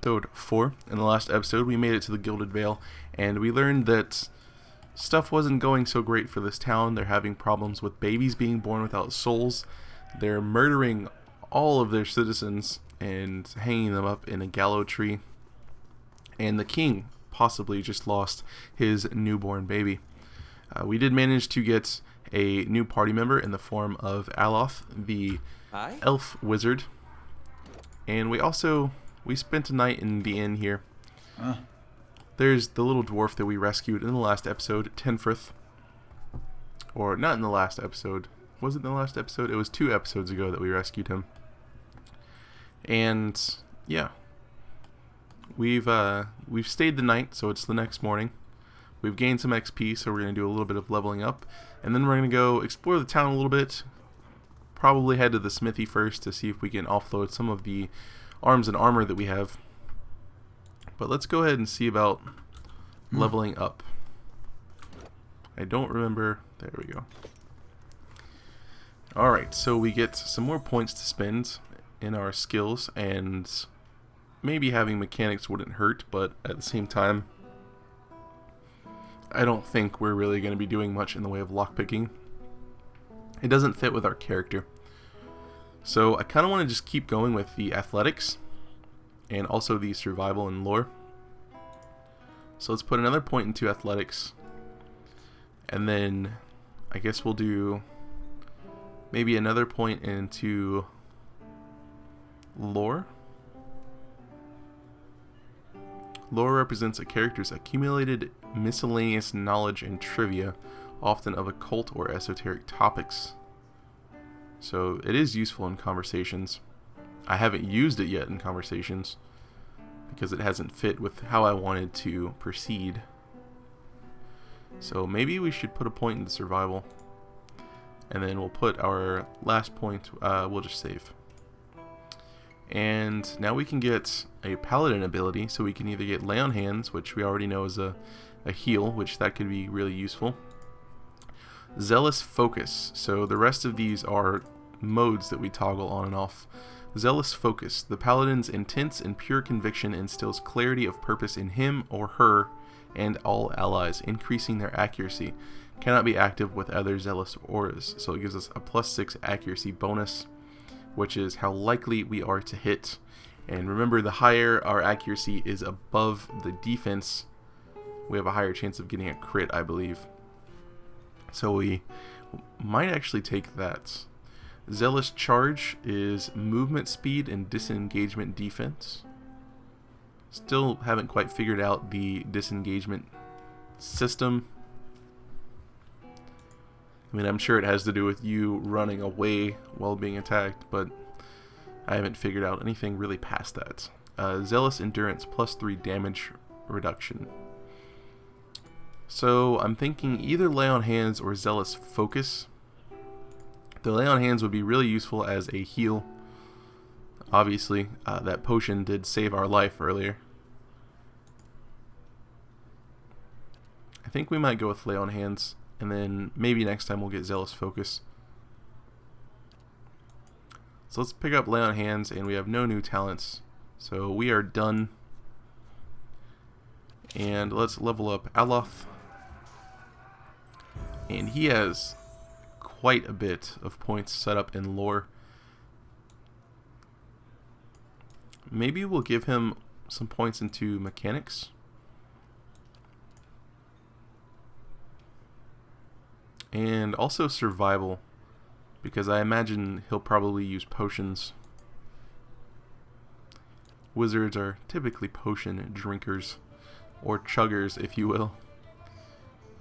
Episode 4. In the last episode, we made it to the Gilded Vale, and we learned that stuff wasn't going so great for this town. They're having problems with babies being born without souls. They're murdering all of their citizens and hanging them up in a gallows tree. And the king possibly just lost his newborn baby. We did manage to get a new party member in the form of Aloth, the Hi. elf wizard. And we spent a night in the inn here. There's the little dwarf that we rescued in the last episode, Tenfrith. Or not in the last episode. Was it in the last episode? It was 2 episodes ago that we rescued him. And yeah. We've stayed the night, so it's the next morning. We've gained some XP, so we're going to do a little bit of leveling up. And then we're going to go explore the town a little bit. Probably head to the smithy first to see if we can offload some of the arms and armor that we have. But let's go ahead and see about leveling up. I don't remember. There we go. Alright, so we get some more points to spend in our skills, and maybe having mechanics wouldn't hurt, but at the same time, I don't think we're really going to be doing much in the way of lockpicking. It doesn't fit with our character. So I kind of want to just keep going with the athletics and also the survival and lore. So let's put another point into athletics, and then I guess we'll do maybe another point into lore. Lore represents a character's accumulated miscellaneous knowledge and trivia, often of occult or esoteric topics. So it is useful in conversations. I haven't used it yet in conversations because it hasn't fit with how I wanted to proceed. So maybe we should put a point into survival, and then we'll put our last point, we'll just save. And now we can get a paladin ability, so we can either get lay on hands, which we already know is a heal, which that could be really useful. Zealous focus, so the rest of these are modes that we toggle on and off. Zealous focus, the paladin's intense and pure conviction instills clarity of purpose in him or her and all allies, increasing their accuracy. Cannot be active with other zealous auras, so it gives us a +6 accuracy bonus, which is how likely we are to hit. And remember, the higher our accuracy is above the defense, we have a higher chance of getting a crit, I believe. So we might actually take that. Zealous charge is movement speed and disengagement defense. Still haven't quite figured out the disengagement system. I mean, I'm sure it has to do with you running away while being attacked, but I haven't figured out anything really past that. Zealous endurance +3 damage reduction. So I'm thinking either lay on hands or zealous focus. The lay on hands would be really useful as a heal. Obviously, that potion did save our life earlier. I think we might go with lay on hands, and then maybe next time we'll get zealous focus. So let's pick up lay on hands, and we have no new talents, so we are done. And let's level up Aloth. And he has quite a bit of points set up in lore. Maybe we'll give him some points into mechanics. And also survival, because I imagine he'll probably use potions. Wizards are typically potion drinkers, or chuggers, if you will.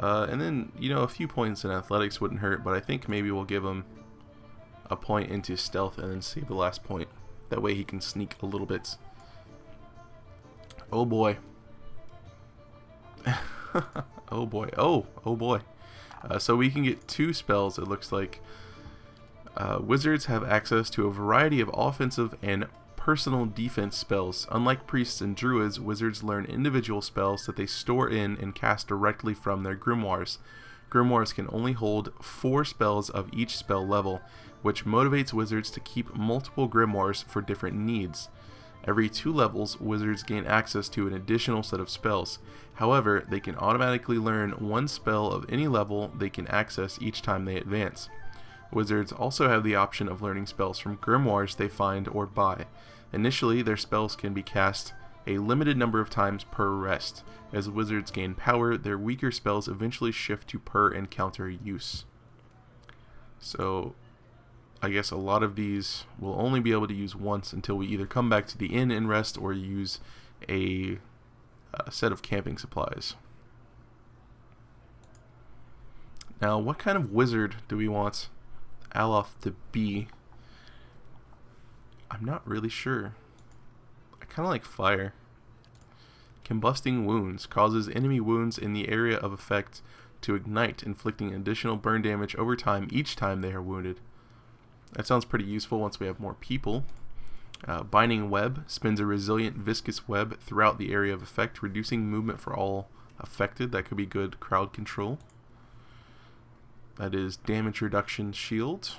And then, a few points in athletics wouldn't hurt, but I think maybe we'll give him a point into stealth and then save the last point. That way he can sneak a little bit. Oh boy. Oh boy. Oh boy. So we can get 2 spells, it looks like. Wizards have access to a variety of offensive and personal defense spells. Unlike priests and druids, wizards learn individual spells that they store in and cast directly from their grimoires. Grimoires can only hold 4 spells of each spell level, which motivates wizards to keep multiple grimoires for different needs. Every 2 levels, wizards gain access to an additional set of spells. However, they can automatically learn 1 spell of any level they can access each time they advance. Wizards also have the option of learning spells from grimoires they find or buy. Initially, their spells can be cast a limited number of times per rest. As wizards gain power, their weaker spells eventually shift to per encounter use. So, I guess a lot of these we'll only be able to use once until we either come back to the inn and rest or use a set of camping supplies. Now, what kind of wizard do we want Aloth to be? I'm not really sure. I kind of like fire. Combusting wounds causes enemy wounds in the area of effect to ignite, inflicting additional burn damage over time each time they are wounded. That sounds pretty useful once we have more people. Binding web spins a resilient viscous web throughout the area of effect, reducing movement for all affected. That could be good crowd control. That is damage reduction shield.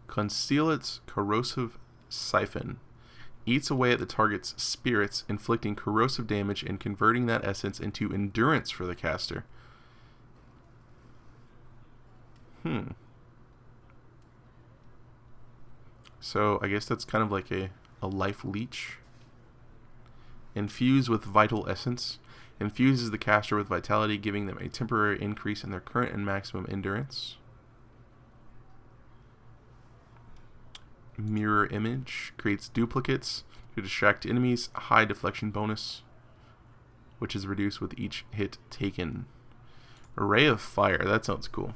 Concealed's corrosive siphon eats away at the target's spirits, inflicting corrosive damage and converting that essence into endurance for the caster. So I guess that's kind of like a life leech. Infuse with vital essence. Infuses the caster with vitality, giving them a temporary increase in their current and maximum endurance. Mirror image creates duplicates to distract enemies. High deflection bonus, which is reduced with each hit taken. Ray of fire, that sounds cool.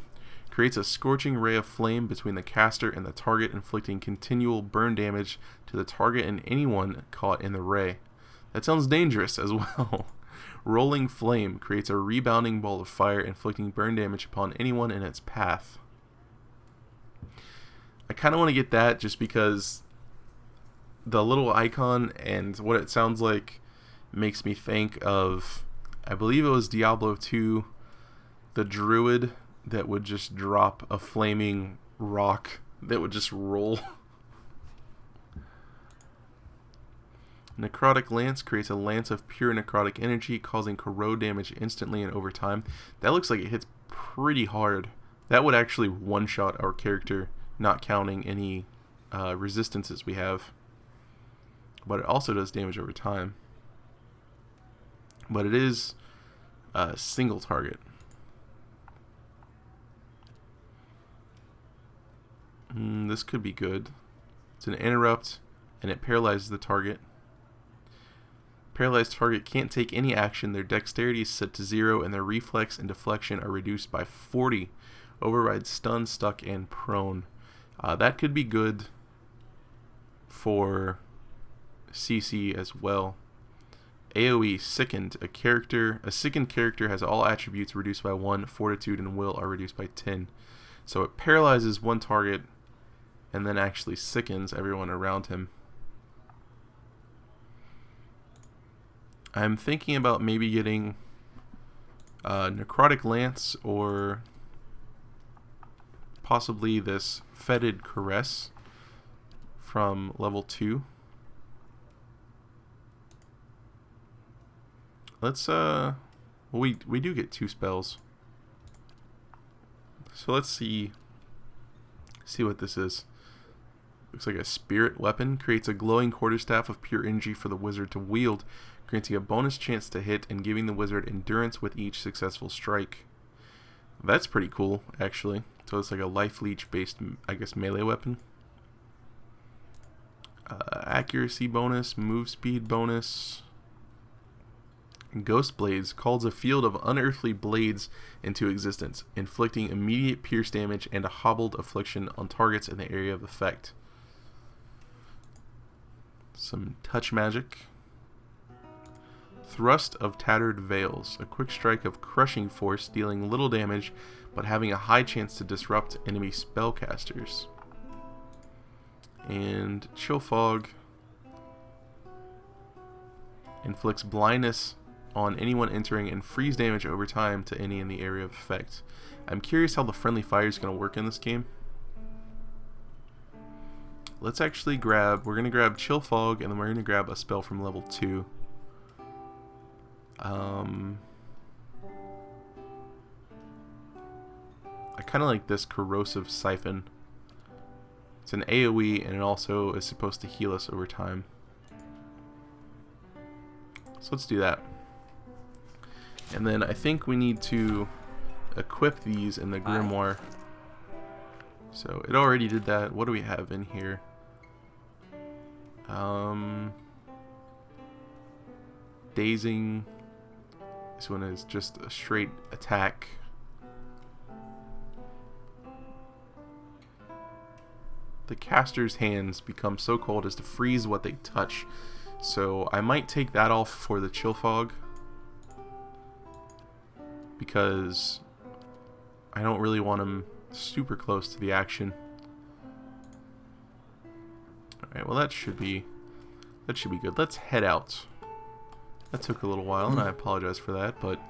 Creates a scorching ray of flame between the caster and the target, inflicting continual burn damage to the target and anyone caught in the ray. That sounds dangerous as well. Rolling flame creates a rebounding ball of fire, inflicting burn damage upon anyone in its path. I kind of want to get that just because the little icon and what it sounds like makes me think of, I believe it was Diablo 2, the druid that would just drop a flaming rock that would just roll. Necrotic Lance creates a lance of pure necrotic energy, causing corrode damage instantly and over time. That looks like it hits pretty hard. That would actually one-shot our character, not counting any resistances we have. But it also does damage over time. But it is a single target. This could be good. It's an interrupt, and it paralyzes the target. Paralyzed target can't take any action. Their dexterity is set to 0, and their reflex and deflection are reduced by 40. Override stun, stuck, and prone. That could be good for CC as well. AoE sickened. A sickened character has all attributes reduced by 1. Fortitude and will are reduced by 10. So it paralyzes one target and then actually sickens everyone around him. I'm thinking about maybe getting Necrotic Lance or possibly this Fetid Caress from level 2. Let's well, we do get 2 spells. So let's see what this is. Looks like a spirit weapon. Creates a glowing quarterstaff of pure energy for the wizard to wield, granting a bonus chance to hit and giving the wizard endurance with each successful strike. That's pretty cool, actually. So it's like a life leech based, I guess, melee weapon. Accuracy bonus, move speed bonus. Ghost Blades calls a field of unearthly blades into existence, inflicting immediate pierce damage and a hobbled affliction on targets in the area of effect. Some touch magic. Thrust of Tattered Veils, a quick strike of crushing force, dealing little damage but having a high chance to disrupt enemy spellcasters. And Chill Fog inflicts blindness on anyone entering and freeze damage over time to any in the area of effect. I'm curious how the friendly fire is going to work in this game. let's actually grab, we're going to grab Chill Fog, and then we're going to grab a spell from level 2. I kind of like this Corrosive Siphon. It's an AoE, and it also is supposed to heal us over time. So let's do that. And then I think we need to equip these in the Grimoire. So it already did that. What do we have in here? Dazing. This one is just a straight attack. The caster's hands become so cold as to freeze what they touch. So I might take that off for the Chill Fog, because I don't really want him super close to the action. Alright, well that should be good. Let's head out. That took a little while, and I apologize for that, but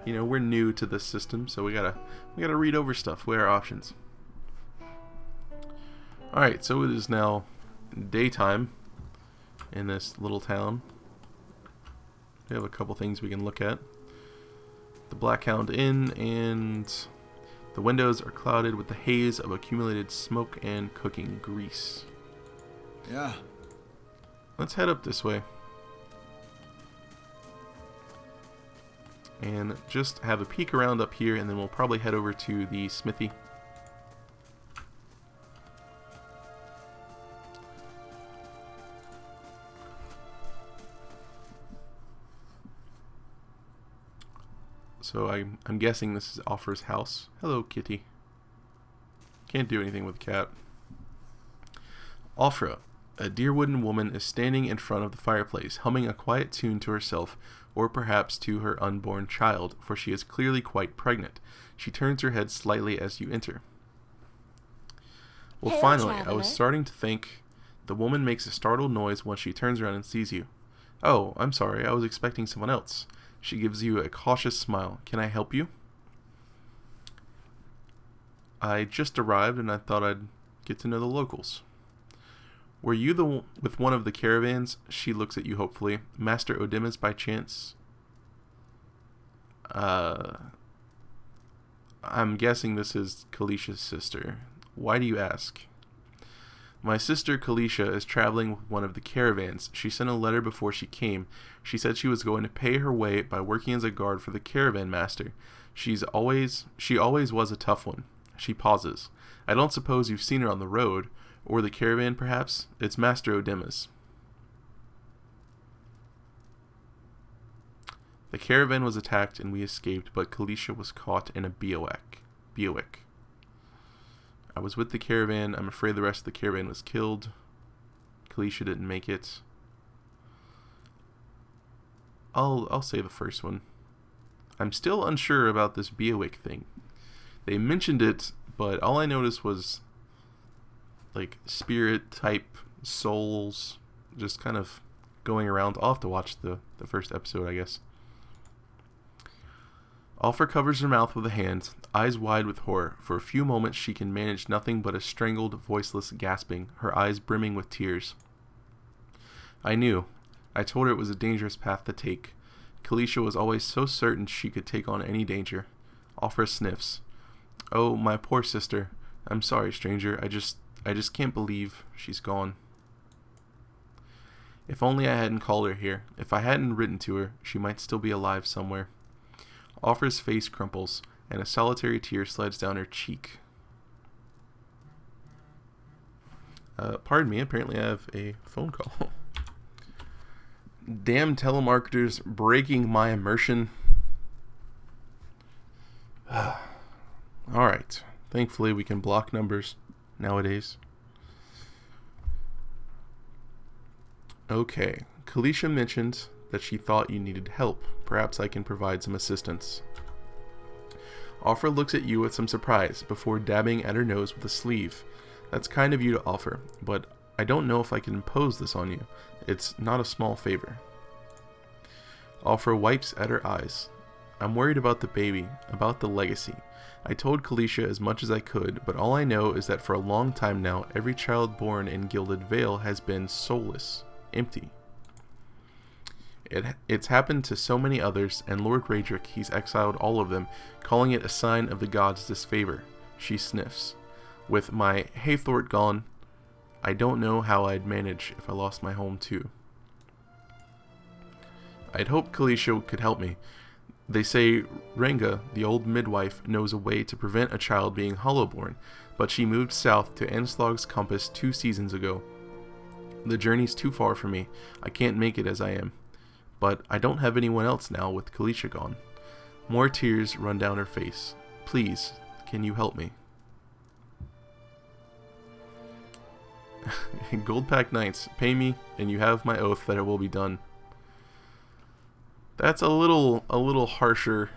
you know, we're new to this system, so we gotta read over stuff, weigh our options. Alright, so it is now daytime in this little town. We have a couple things we can look at. The Blackhound Inn, and the windows are clouded with the haze of accumulated smoke and cooking grease. Yeah. Let's head up this way. And just have a peek around up here, and then we'll probably head over to the smithy. So I'm guessing this is Offra's house. Hello, kitty. Can't do anything with the cat. Offra, a dear wooden woman, is standing in front of the fireplace, humming a quiet tune to herself, or perhaps to her unborn child, for she is clearly quite pregnant. She turns her head slightly as you enter. Well, finally, I was starting to think. The woman makes a startled noise once she turns around and sees you. Oh, I'm sorry, I was expecting someone else. She gives you a cautious smile. Can I help you? I just arrived, and I thought I'd get to know the locals. Were you with one of the caravans? She looks at you hopefully. Master Odimus by chance? I'm guessing this is Kalisha's sister. Why do you ask? My sister Kalisha is traveling with one of the caravans. She sent a letter before she came. She said she was going to pay her way by working as a guard for the caravan master. She always was a tough one. She pauses. I don't suppose you've seen her on the road, or the caravan perhaps? It's Master Odimus. The caravan was attacked and we escaped, but Kalisha was caught in a bivouac. I was with the caravan. I'm afraid the rest of the caravan was killed. Kalisha didn't make it. I'll say the first one. I'm still unsure about this bivouac thing. They mentioned it, but all I noticed was like spirit type souls just kind of going around. I'll have to watch the first episode, I guess. Offra covers her mouth with a hand, eyes wide with horror. For a few moments she can manage nothing but a strangled, voiceless gasping, her eyes brimming with tears. I knew. I told her it was a dangerous path to take. Kalisha was always so certain she could take on any danger. Offra sniffs. Oh, my poor sister. I'm sorry, stranger. I just can't believe she's gone. If only I hadn't called her here. If I hadn't written to her, she might still be alive somewhere. Offra's face crumples, and a solitary tear slides down her cheek. Pardon me, apparently I have a phone call. Damn telemarketers breaking my immersion. Alright, thankfully we can block numbers nowadays. Okay, Kalisha mentioned that she thought you needed help. Perhaps I can provide some assistance. Offra looks at you with some surprise before dabbing at her nose with a sleeve. That's kind of you to offer, but I don't know if I can impose this on you. It's not a small favor. Offra wipes at her eyes. I'm worried about the baby, about the legacy. I told Kalisha as much as I could, but all I know is that for a long time now, every child born in Gilded Vale has been soulless, empty. It's happened to so many others, and Lord Raedric, he's exiled all of them, calling it a sign of the gods' disfavor. She sniffs. With my Hathort gone, I don't know how I'd manage if I lost my home too. I'd hoped Kalisha could help me. They say Renga, the old midwife, knows a way to prevent a child being hollowborn, but she moved south to Anslog's Compass 2 seasons ago. The journey's too far for me. I can't make it as I am. But I don't have anyone else now with Kalisha gone. More tears run down her face. Please, can you help me? Goldpack Knights, pay me, and you have my oath that it will be done. That's a little harsher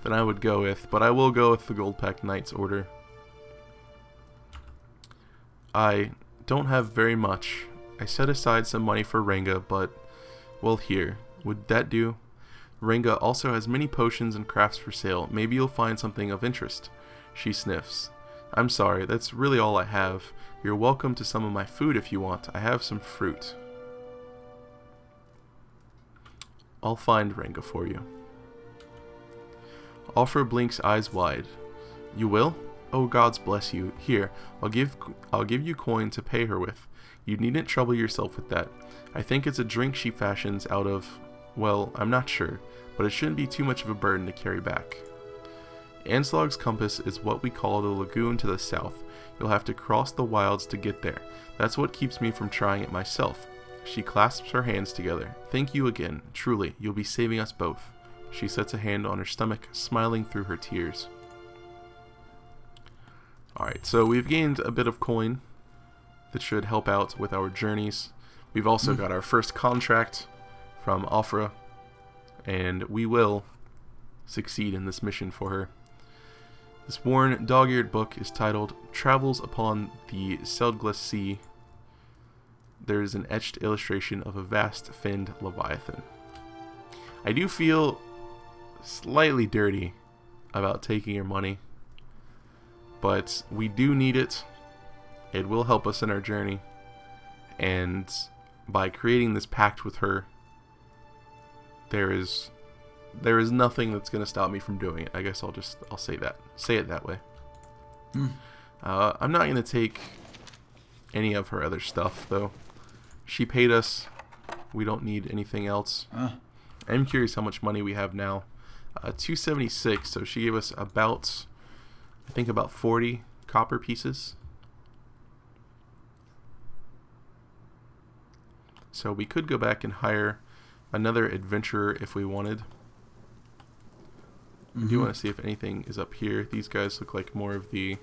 than I would go with, but I will go with the Goldpack Knights order. I don't have very much. I set aside some money for Renga, but, well, here. Would that do? Renga also has many potions and crafts for sale. Maybe you'll find something of interest. She sniffs. I'm sorry, that's really all I have. You're welcome to some of my food if you want. I have some fruit. I'll find Renga for you. Offer blinks eyes wide. You will? Oh, gods bless you. Here, I'll give you coin to pay her with. You needn't trouble yourself with that. I think it's a drink she fashions out of, well, I'm not sure, but it shouldn't be too much of a burden to carry back. Anslog's Compass is what we call the lagoon to the south. You'll have to cross the wilds to get there. That's what keeps me from trying it myself. She clasps her hands together. Thank you again. Truly, you'll be saving us both. She sets a hand on her stomach, smiling through her tears. Alright, so we've gained a bit of coin that should help out with our journeys. We've also got our first contract from Afra, and we will succeed in this mission for her. This worn, dog-eared book is titled Travels Upon the Seldgless Sea. There is an etched illustration of a vast finned leviathan. I do feel slightly dirty about taking your money, but we do need it. It will help us in our journey, and by creating this pact with her, there is nothing that's going to stop me from doing it. I guess I'll say it that way. I'm not going to take any of her other stuff though. She paid us. We don't need anything else. I'm curious how much money we have now. 276. So she gave us about 40 copper pieces. So we could go back and hire another adventurer if we wanted. I do want to see if anything is up here. These guys look like more of the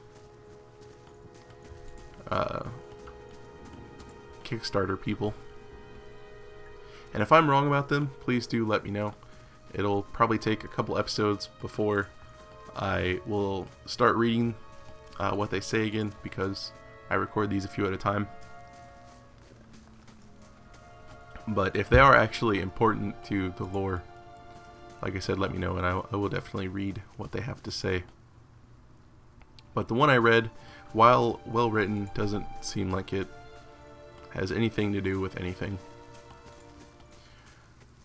Kickstarter people. And if I'm wrong about them, please do let me know. It'll probably take a couple episodes before I will start reading what they say again, because I record these a few at a time. But if they are actually important to the lore, like I said, let me know, and I will definitely read what they have to say. But the one I read, while well written, doesn't seem like it has anything to do with anything.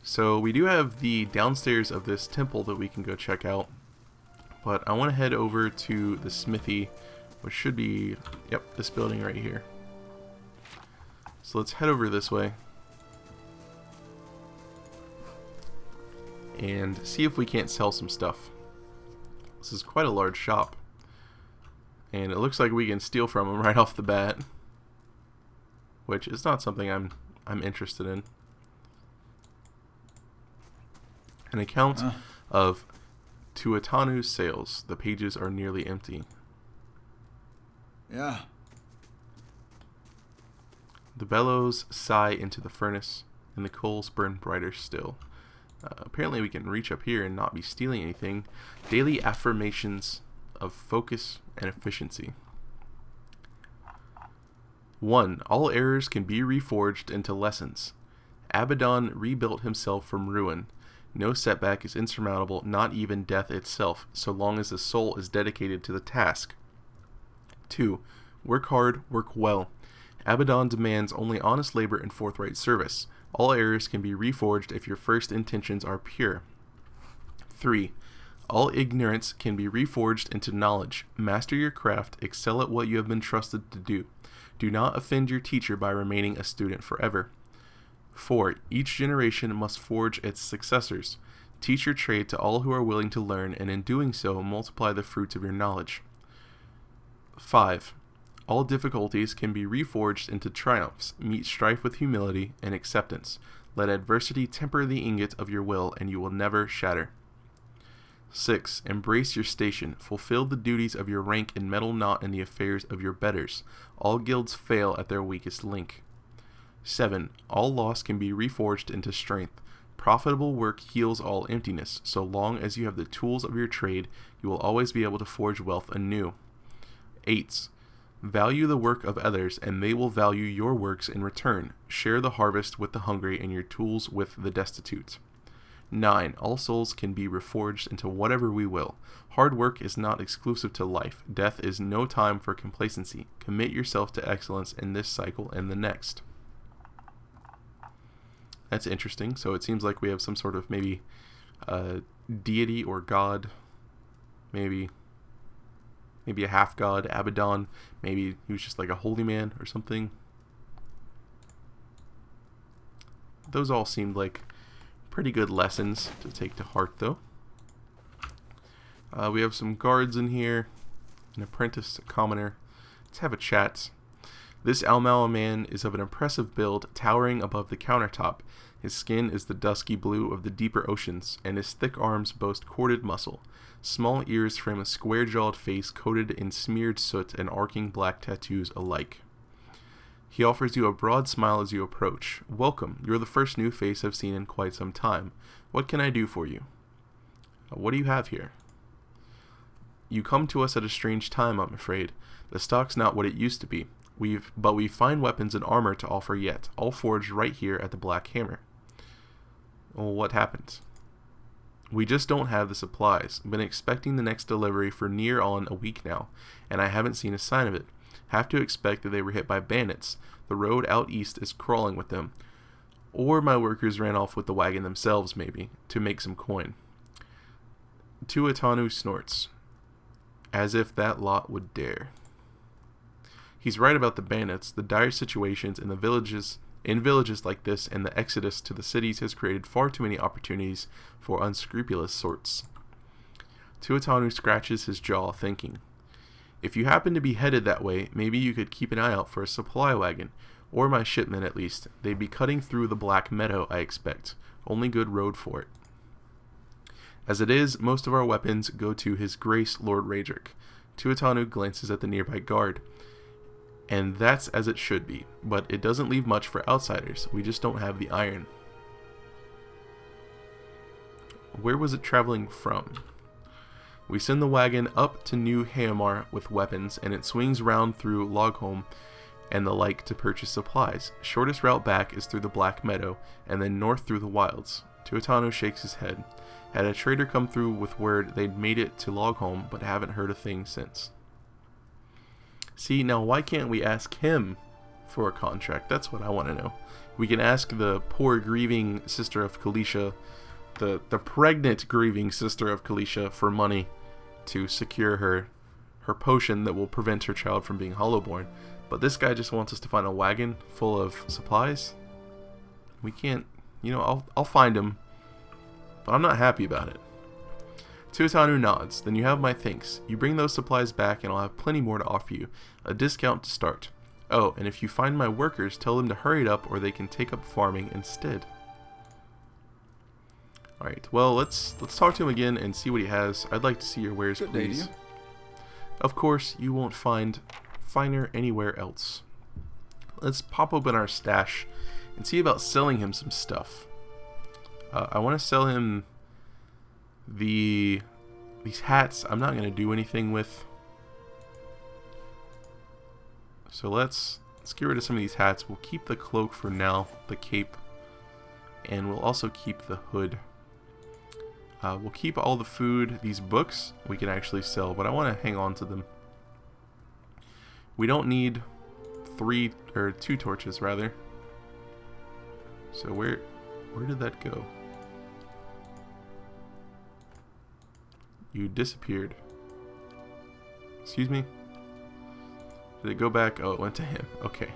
So we do have the downstairs of this temple that we can go check out, but I want to head over to the smithy, which should be, yep, this building right here. So let's head over this way and see if we can't sell some stuff. This is quite a large shop, and it looks like we can steal from them right off the bat, which is not something I'm interested in. An account of Tuatanu's sales. The pages are nearly empty. Yeah. The bellows sigh into the furnace, and the coals burn brighter still. Apparently we can reach up here and not be stealing anything. Daily affirmations of focus and efficiency. 1. All errors can be reforged into lessons. Abaddon rebuilt himself from ruin. No setback is insurmountable, not even death itself, so long as the soul is dedicated to the task. 2. Work hard, work well. Abaddon demands only honest labor and forthright service. All errors can be reforged if your first intentions are pure. 3. All ignorance can be reforged into knowledge. Master your craft, excel at what you have been trusted to do. Do not offend your teacher by remaining a student forever. 4. Each generation must forge its successors. Teach your trade to all who are willing to learn, and in doing so, multiply the fruits of your knowledge. 5. All difficulties can be reforged into triumphs. Meet strife with humility and acceptance. Let adversity temper the ingot of your will, and you will never shatter. 6. Embrace your station. Fulfill the duties of your rank and meddle not in the affairs of your betters. All guilds fail at their weakest link. 7. All loss can be reforged into strength. Profitable work heals all emptiness. So long as you have the tools of your trade, you will always be able to forge wealth anew. 8. Value the work of others, and they will value your works in return. Share the harvest with the hungry, and your tools with the destitute. 9. All souls can be reforged into whatever we will. Hard work is not exclusive to life. Death is no time for complacency. Commit yourself to excellence in this cycle and the next. That's interesting. So it seems like we have some sort of maybe deity or god, maybe a half god, Abaddon. Maybe he was just like a holy man or something. Those all seemed like pretty good lessons to take to heart, though. We have some guards in here, an apprentice, a commoner. Let's have a chat. This Almala man is of an impressive build, towering above the countertop. His skin is the dusky blue of the deeper oceans, and his thick arms boast corded muscle. Small ears frame a square-jawed face coated in smeared soot and arcing black tattoos alike. He offers you a broad smile as you approach. Welcome, you're the first new face I've seen in quite some time. What can I do for you? What do you have here? You come to us at a strange time, I'm afraid. The stock's not what it used to be. But we've fine weapons and armor to offer yet, all forged right here at the Black Hammer. Well, what happened? We just don't have the supplies. Been expecting the next delivery for near on a week now, and I haven't seen a sign of it. Have to expect that they were hit by bandits. The road out east is crawling with them. Or my workers ran off with the wagon themselves, maybe, to make some coin. Tuatanu snorts, as if that lot would dare. He's right about the bandits. The dire situations in villages like this, and the exodus to the cities has created far too many opportunities for unscrupulous sorts. Tuatanu scratches his jaw, thinking. If you happen to be headed that way, maybe you could keep an eye out for a supply wagon, or my shipment at least. They'd be cutting through the Black Meadow, I expect. Only good road for it. As it is, most of our weapons go to His Grace Lord Raedric. Tuatanu glances at the nearby guard. And that's as it should be, but it doesn't leave much for outsiders. We just don't have the iron. Where was it traveling from? We send the wagon up to New Haemar with weapons, and it swings round through Logholm and the like to purchase supplies. Shortest route back is through the Black Meadow, and then north through the wilds. Tuatanu shakes his head. Had a trader come through with word they'd made it to Logholm, but haven't heard a thing since. See, now why can't we ask him for a contract? That's what I want to know. We can ask the poor grieving sister of Kalisha, the pregnant grieving sister of Kalisha, for money to secure her potion that will prevent her child from being hollowborn. But this guy just wants us to find a wagon full of supplies. We can't, I'll find him, but I'm not happy about it. Tuatanu nods. Then you have my thanks. You bring those supplies back and I'll have plenty more to offer you. A discount to start. Oh, and if you find my workers, tell them to hurry it up or they can take up farming instead. Alright, well, let's talk to him again and see what he has. I'd like to see your wares, please. Of course, you won't find finer anywhere else. Let's pop open our stash and see about selling him some stuff. I want to sell him these hats. I'm not going to do anything with. So let's get rid of some of these hats. We'll keep the cloak for now, the cape, and we'll also keep the hood. We'll keep all the food. These books we can actually sell, but I want to hang on to them. We don't need 2 torches rather. So where did that go? You disappeared. Excuse me? Did it go back? Oh, it went to him. Okay.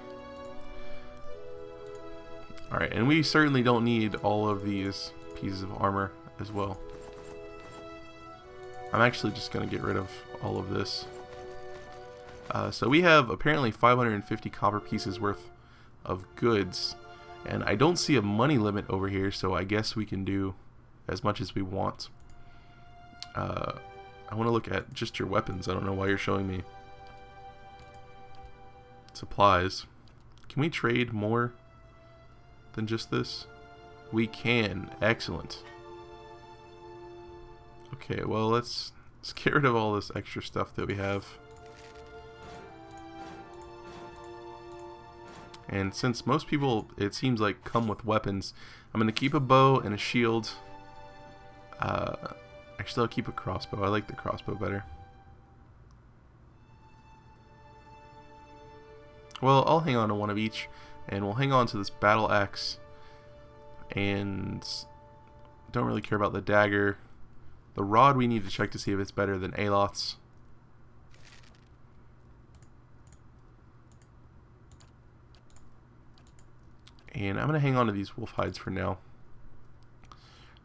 Alright, and we certainly don't need all of these pieces of armor as well. I'm actually just going to get rid of all of this. So we have apparently 550 copper pieces worth of goods. And I don't see a money limit over here, so I guess we can do as much as we want. I want to look at just your weapons. I don't know why you're showing me supplies. Can we trade more than just this? We can. Excellent. Okay, well let's get rid of all this extra stuff that we have. And since most people, it seems like, come with weapons, I'm going to keep a bow and a shield. Actually, I'll keep a crossbow. I like the crossbow better. Well, I'll hang on to one of each, and we'll hang on to this battle axe. And don't really care about the dagger. The rod we need to check to see if it's better than Aloth's. And I'm going to hang on to these wolf hides for now.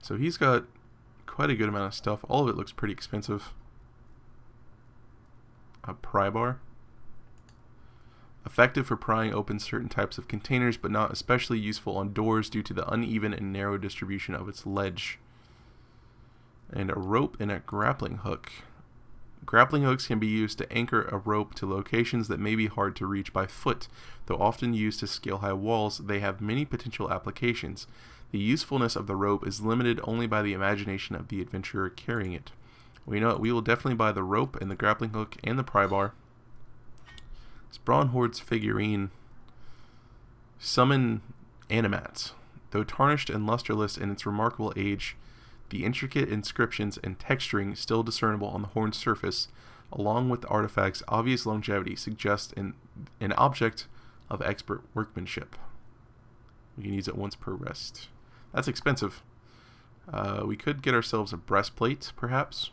So he's got quite a good amount of stuff. All of it looks pretty expensive. A pry bar. Effective for prying open certain types of containers, but not especially useful on doors due to the uneven and narrow distribution of its ledge. And a rope and a grappling hook. Grappling hooks can be used to anchor a rope to locations that may be hard to reach by foot. Though often used to scale high walls, they have many potential applications. The usefulness of the rope is limited only by the imagination of the adventurer carrying it. We know we will definitely buy the rope and the grappling hook and the pry bar. Braunhord's figurine. Summon animats. Though tarnished and lusterless in its remarkable age, the intricate inscriptions and texturing still discernible on the horn's surface, along with the artifact's obvious longevity, suggest an object of expert workmanship. We can use it once per rest. That's expensive. We could get ourselves a breastplate, perhaps.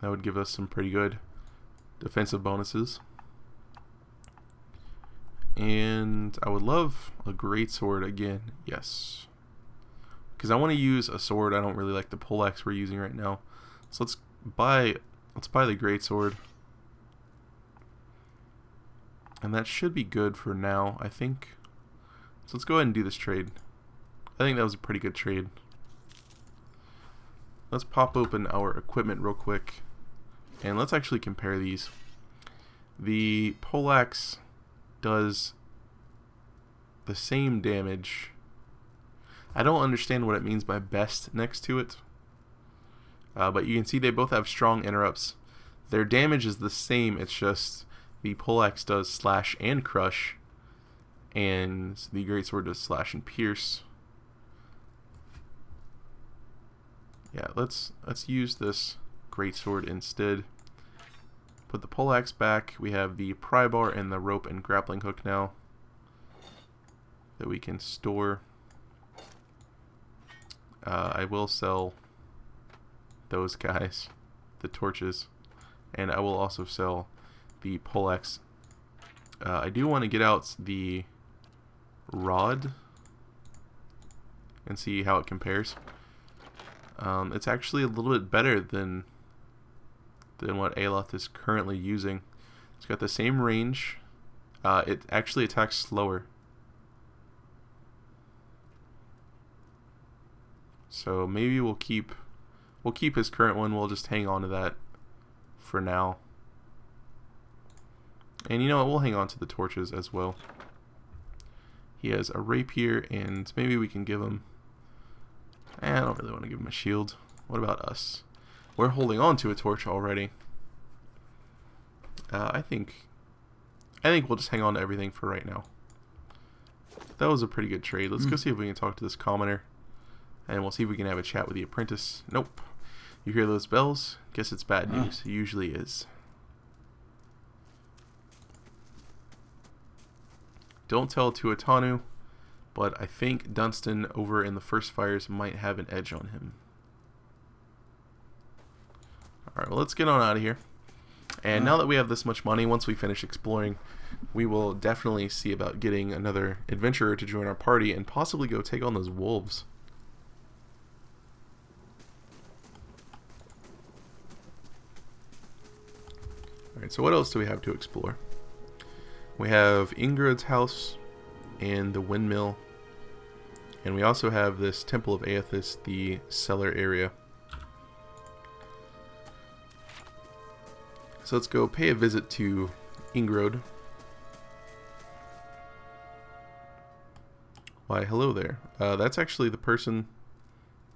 That would give us some pretty good defensive bonuses. And I would love a greatsword again. Yes. Because I want to use a sword. I don't really like the poleaxe we're using right now. So let's buy the greatsword. And that should be good for now, I think. So let's go ahead and do this trade. I think that was a pretty good trade. Let's pop open our equipment real quick. And let's actually compare these. The poleaxe does the same damage. I don't understand what it means by best next to it. But you can see they both have strong interrupts. Their damage is the same, it's just the poleaxe does slash and crush, and the greatsword does slash and pierce. Yeah, let's use this greatsword instead. Put the poleaxe back. We have the pry bar and the rope and grappling hook now that we can store. I will sell those guys, the torches, and I will also sell the poleaxe. I do want to get out the rod and see how it compares. It's actually a little bit better than what Aloth is currently using. It's got the same range. It actually attacks slower. So maybe we'll keep his current one. We'll just hang on to that for now. And you know what? We'll hang on to the torches as well. He has a rapier, and maybe we can give him... I don't really want to give him a shield. What about us? We're holding on to a torch already. I think we'll just hang on to everything for right now. That was a pretty good trade. Let's go see if we can talk to this commoner. And we'll see if we can have a chat with the apprentice. Nope. You hear those bells? Guess it's bad news. It usually is. Don't tell Tuatanu, but I think Dunstan over in the First Fires might have an edge on him. Alright, well, let's get on out of here. And now that we have this much money, once we finish exploring, we will definitely see about getting another adventurer to join our party and possibly go take on those wolves. Alright, so what else do we have to explore? We have Ingrid's house and the windmill. And we also have this Temple of Aethys, the cellar area. So let's go pay a visit to Ingrid. Why, hello there. That's actually the person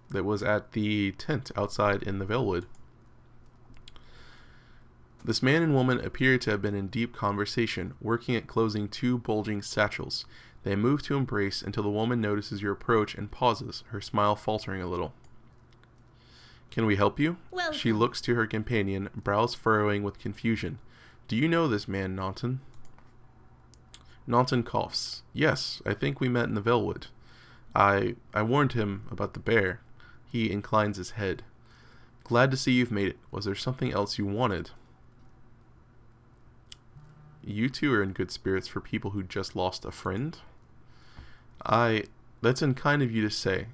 that was at the tent outside in the Valewood. This man and woman appear to have been in deep conversation, working at closing two bulging satchels. They move to embrace until the woman notices your approach and pauses, her smile faltering a little. Can we help you? Welcome. She looks to her companion, brows furrowing with confusion. Do you know this man, Naunton? Naunton coughs. Yes, I think we met in the Valewood. I warned him about the bear. He inclines his head. Glad to see you've made it. Was there something else you wanted? You two are in good spirits for people who just lost a friend. That's unkind of you to say.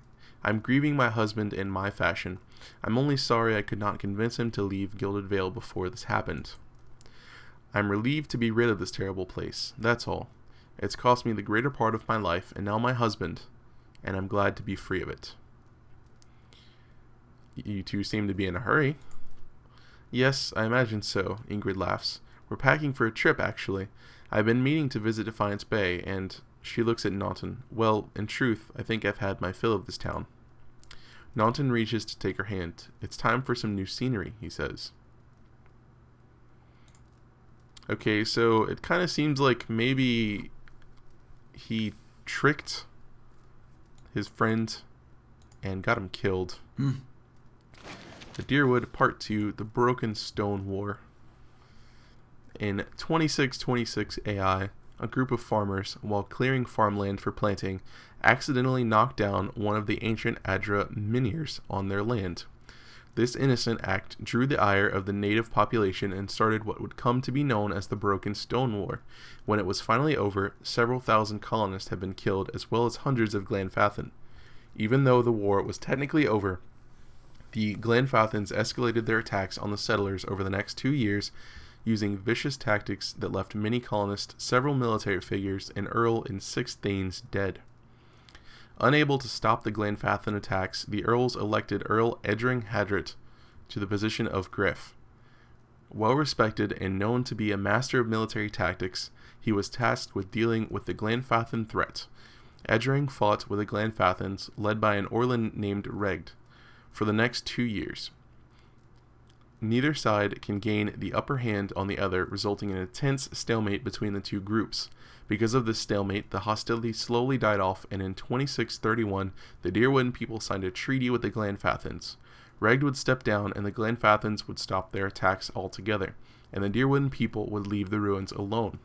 I'm grieving my husband in my fashion. I'm only sorry I could not convince him to leave Gilded Vale before this happened. I'm relieved to be rid of this terrible place, that's all. It's cost me the greater part of my life, and now my husband, and I'm glad to be free of it. You two seem to be in a hurry. Yes, I imagine so, Ingrid laughs. We're packing for a trip, actually. I've been meaning to visit Defiance Bay, and she looks at Naunton. Well, in truth, I think I've had my fill of this town. Naunton reaches to take her hand. It's time for some new scenery, he says. Okay, so it kind of seems like maybe he tricked his friend and got him killed. The Deerwood Part 2, The Broken Stone War. In 2626 AI, a group of farmers, while clearing farmland for planting, accidentally knocked down one of the ancient Adra menhirs on their land. This innocent act drew the ire of the native population and started what would come to be known as the Broken Stone War. When it was finally over, several thousand colonists had been killed as well as hundreds of Glenfathan. Even though the war was technically over, the Glenfathans escalated their attacks on the settlers over the next 2 years, using vicious tactics that left many colonists, several military figures, and Earl and 6 Thanes dead. Unable to stop the Glenfathan attacks, the Earls elected Earl Edring Hadrit to the position of Griff. Well respected and known to be a master of military tactics, he was tasked with dealing with the Glenfathan threat. Edring fought with the Glenfathans, led by an Orlan named Regd, for the next 2 years. Neither side can gain the upper hand on the other, resulting in a tense stalemate between the two groups. Because of this stalemate, the hostility slowly died off, and in 2631, the Deerwood people signed a treaty with the Glenfathans. Regd would step down, and the Glenfathans would stop their attacks altogether, and the Deerwood people would leave the ruins alone.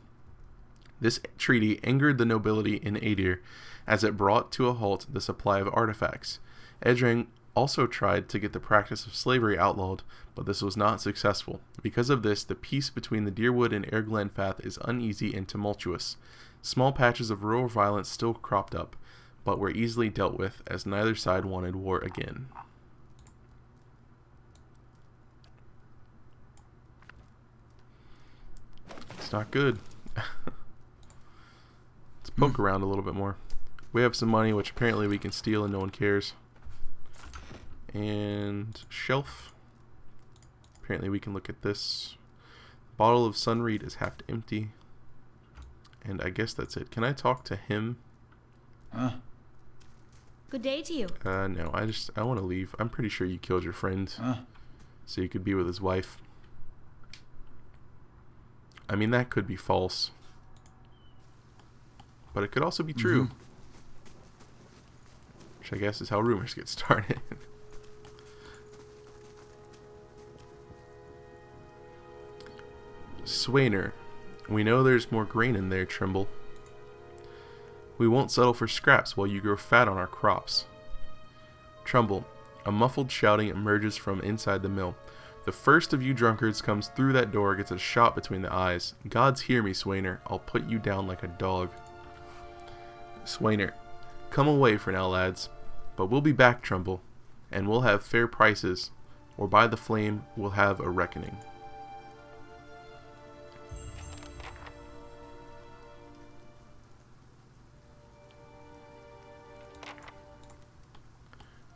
This treaty angered the nobility in Adir, as it brought to a halt the supply of artifacts. Edring also tried to get the practice of slavery outlawed, but this was not successful. Because of this, the peace between the Deerwood and Air Glenfath is uneasy and tumultuous. Small patches of rural violence still cropped up, but were easily dealt with, as neither side wanted war again. It's not good. Let's poke around a little bit more. We have some money, which apparently we can steal and no one cares. And shelf. Apparently we can look at this. Bottle of Sunreed is half empty. And I guess that's it. Can I talk to him? Good day to you. No, I want to leave. I'm pretty sure you killed your friend. So you could be with his wife. I mean, that could be false. But it could also be true. Which I guess is how rumors get started. Swainer, we know there's more grain in there, Trimble. We won't settle for scraps while you grow fat on our crops. Trumbull, a muffled shouting emerges from inside the mill. The first of you drunkards comes through that door, gets a shot between the eyes. Gods hear me, Swainer. I'll put you down like a dog. Swainer, come away for now, lads. But we'll be back, Trumbull, and we'll have fair prices, or by the flame, we'll have a reckoning.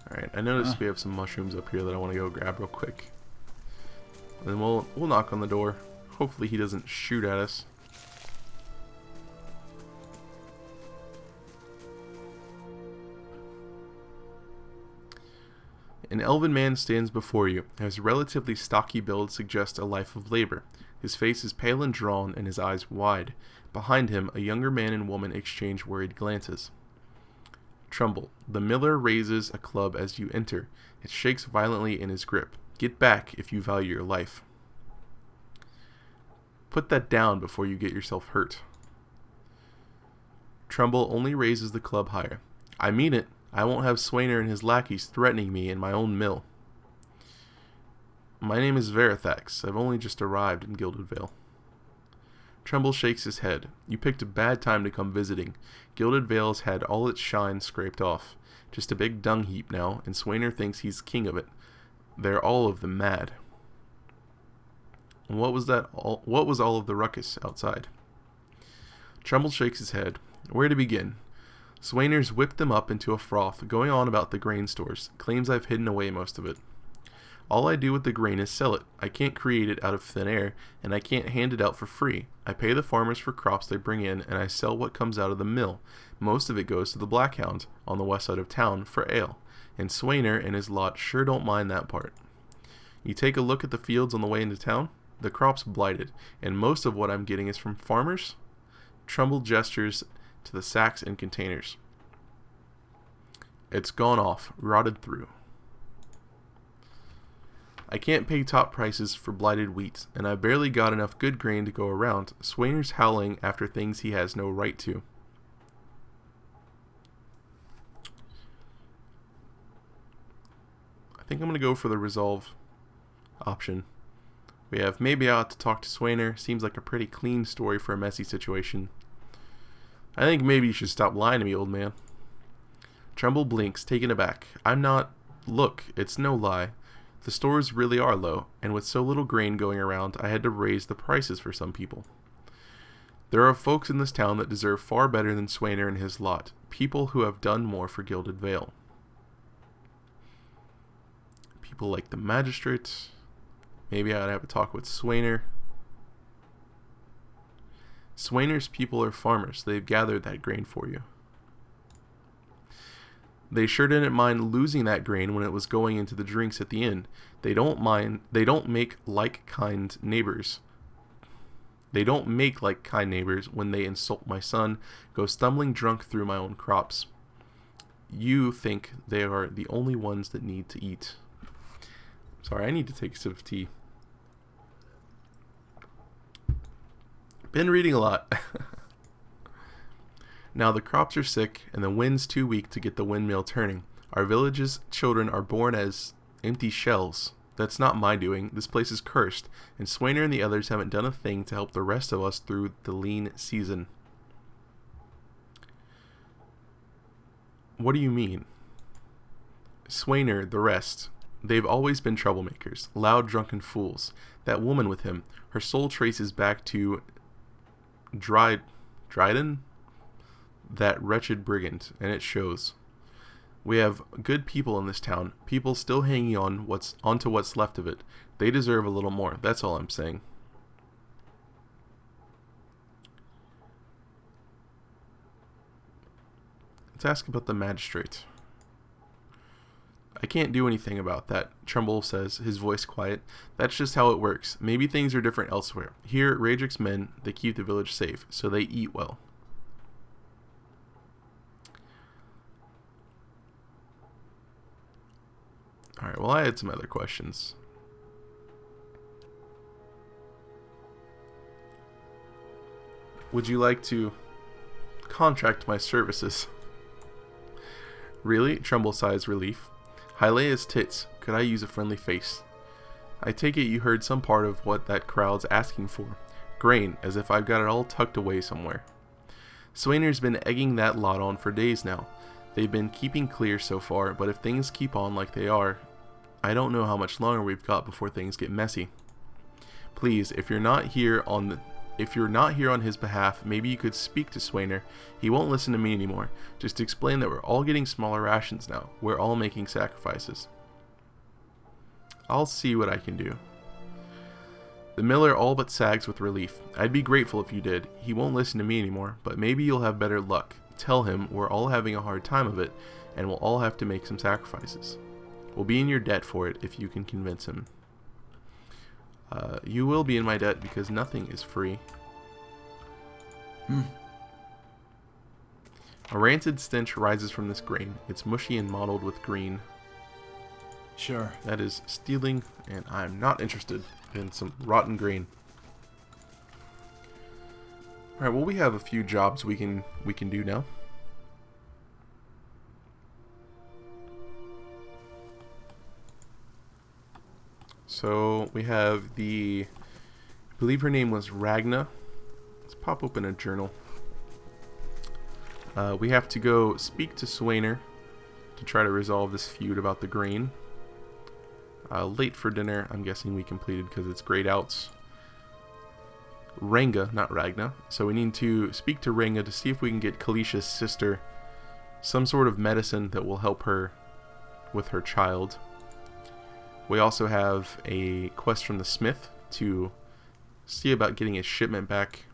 Alright, I noticed we have some mushrooms up here that I want to go grab real quick. And then we'll knock on the door. Hopefully he doesn't shoot at us. An elven man stands before you. His relatively stocky build suggests a life of labor. His face is pale and drawn, and his eyes wide. Behind him, a younger man and woman exchange worried glances. Trumbull, the miller raises a club as you enter. It shakes violently in his grip. Get back if you value your life. Put that down before you get yourself hurt. Trumbull only raises the club higher. I mean it. I won't have Swainer and his lackeys threatening me in my own mill. My name is Verithax. I've only just arrived in Gilded Vale. Trumbull shakes his head. You picked a bad time to come visiting. Gilded Vale's had all its shine scraped off. Just a big dung heap now, and Swainer thinks he's king of it. They're all of them mad. And what was all of the ruckus outside? Trumbull shakes his head. Where to begin? Swainer's whipped them up into a froth, going on about the grain stores. Claims I've hidden away most of it. All I do with the grain is sell it. I can't create it out of thin air, and I can't hand it out for free. I pay the farmers for crops they bring in, and I sell what comes out of the mill. Most of it goes to the Blackhound, on the west side of town, for ale. And Swainer and his lot sure don't mind that part. You take a look at the fields on the way into town? The crop's blighted, and most of what I'm getting is from farmers? Trumbull gestures to the sacks and containers. It's gone off, rotted through. I can't pay top prices for blighted wheat, and I've barely got enough good grain to go around. Swainer's howling after things he has no right to. I think I'm going to go for the resolve option. We have maybe I ought to talk to Swainer. Seems like a pretty clean story for a messy situation. I think maybe you should stop lying to me, old man. Trumbull blinks, taken aback. I'm not... Look, it's no lie. The stores really are low, and with so little grain going around, I had to raise the prices for some people. There are folks in this town that deserve far better than Swainer and his lot. People who have done more for Gilded Vale. People like the magistrate. Maybe I'd have a talk with Swainer. Swainer's people are farmers. They've gathered that grain for you. They sure didn't mind losing that grain when it was going into the drinks at the inn. They don't make like-kind neighbors. They don't make like kind neighbors when they insult my son, go stumbling drunk through my own crops. You think they are the only ones that need to eat. Sorry, I need to take a sip of tea. Been reading a lot. Now the crops are sick, and the wind's too weak to get the windmill turning. Our village's children are born as empty shells. That's not my doing. This place is cursed, and Swainer and the others haven't done a thing to help the rest of us through the lean season. What do you mean? Swainer, the rest. They've always been troublemakers, loud, drunken fools. That woman with him, her soul traces back to Dryden? That wretched brigand, and it shows. We have good people in this town, people still hanging on onto what's left of it. They deserve a little more, that's all I'm saying. Let's ask about the magistrate. I can't do anything about that, Trumbull says, his voice quiet. That's just how it works. Maybe things are different elsewhere. Here at Radric's men, they keep the village safe, so they eat well. Alright, well I had some other questions. Would you like to contract my services? Really? Trumbull sighs relief. Hylea's tits. Could I use a friendly face? I take it you heard some part of what that crowd's asking for. Grain, as if I've got it all tucked away somewhere. Swainer's been egging that lot on for days now. They've been keeping clear so far, but if things keep on like they are, I don't know how much longer we've got before things get messy. Please, if you're not here on his behalf, maybe you could speak to Swainer. He won't listen to me anymore. Just explain that we're all getting smaller rations now. We're all making sacrifices. I'll see what I can do. The miller all but sags with relief. I'd be grateful if you did. He won't listen to me anymore, but maybe you'll have better luck. Tell him we're all having a hard time of it, and we'll all have to make some sacrifices. We'll be in your debt for it if you can convince him. You will be in my debt because nothing is free. A rancid stench rises from this grain. It's mushy and mottled with green. Sure. That is stealing, and I'm not interested in some rotten grain. Alright, well we have a few jobs we can do now. So we have I believe her name was Ragna. Let's pop open a journal. We have to go speak to Swainer to try to resolve this feud about the grain. Late for dinner, I'm guessing we completed because it's grayed outs. Ranga, not Ragna. So we need to speak to Ranga to see if we can get Kalisha's sister some sort of medicine that will help her with her child. We also have a quest from the smith to see about getting his shipment back.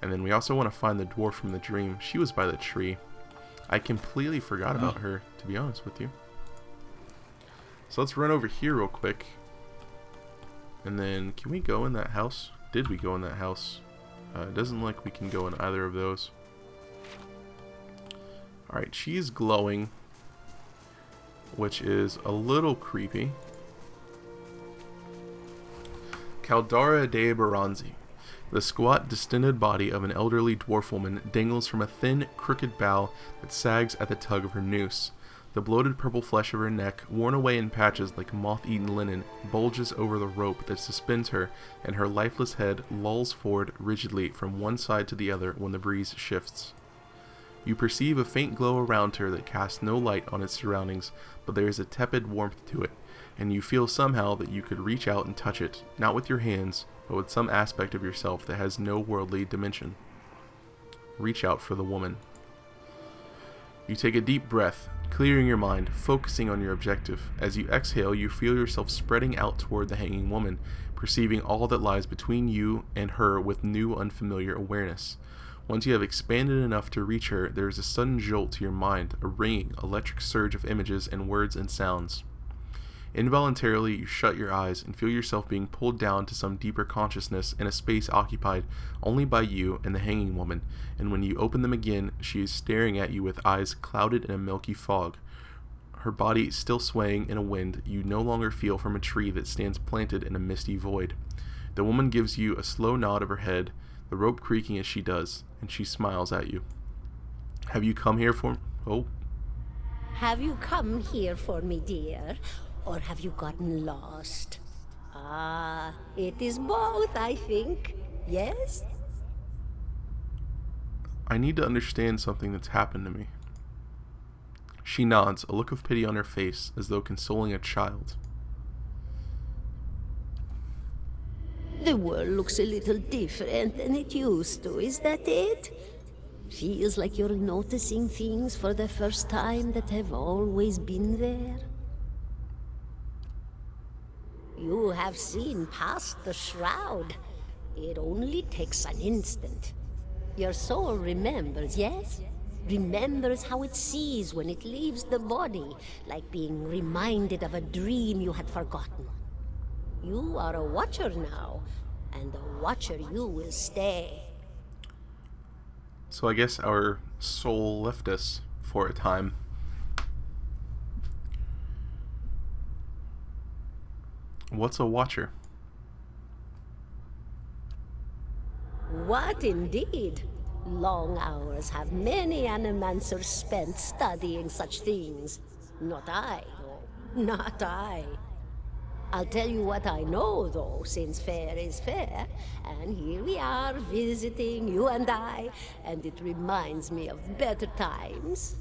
And then we also want to find the dwarf from the dream. She was by the tree. I completely forgot about her, to be honest with you. So let's run over here real quick. And then, can we go in that house? Did we go in that house? It doesn't look like we can go in either of those. Alright, she's glowing, which is a little creepy. Caldara de Baranzi. The squat, distended body of an elderly dwarf woman dangles from a thin, crooked bough that sags at the tug of her noose. The bloated purple flesh of her neck, worn away in patches like moth-eaten linen, bulges over the rope that suspends her, and her lifeless head lolls forward rigidly from one side to the other when the breeze shifts. You perceive a faint glow around her that casts no light on its surroundings, but there is a tepid warmth to it, and you feel somehow that you could reach out and touch it, not with your hands, but with some aspect of yourself that has no worldly dimension. Reach out for the woman. You take a deep breath, clearing your mind, focusing on your objective. As you exhale, you feel yourself spreading out toward the hanging woman, perceiving all that lies between you and her with new, unfamiliar awareness. Once you have expanded enough to reach her, there is a sudden jolt to your mind, a ringing, electric surge of images and words and sounds. Involuntarily, you shut your eyes and feel yourself being pulled down to some deeper consciousness in a space occupied only by you and the hanging woman, and when you open them again, she is staring at you with eyes clouded in a milky fog. Her body still swaying in a wind you no longer feel from a tree that stands planted in a misty void. The woman gives you a slow nod of her head, the rope creaking as she does, and she smiles at you. Have you come here for... Oh. Have you come here for me, dear? Or have you gotten lost? Ah, it is both, I think. Yes? I need to understand something that's happened to me. She nods, a look of pity on her face, as though consoling a child. The world looks a little different than it used to, is that it? Feels like you're noticing things for the first time that have always been there. You have seen past the shroud. It only takes an instant. Your soul remembers, yes? Remembers how it sees when it leaves the body, like being reminded of a dream you had forgotten. You are a watcher now, and a watcher you will stay. So I guess our soul left us for a time. What's a watcher? What indeed? Long hours have many animancers spent studying such things. Not I, though. Not I. I'll tell you what I know, though, since fair is fair, and here we are visiting, you and I, and it reminds me of better times.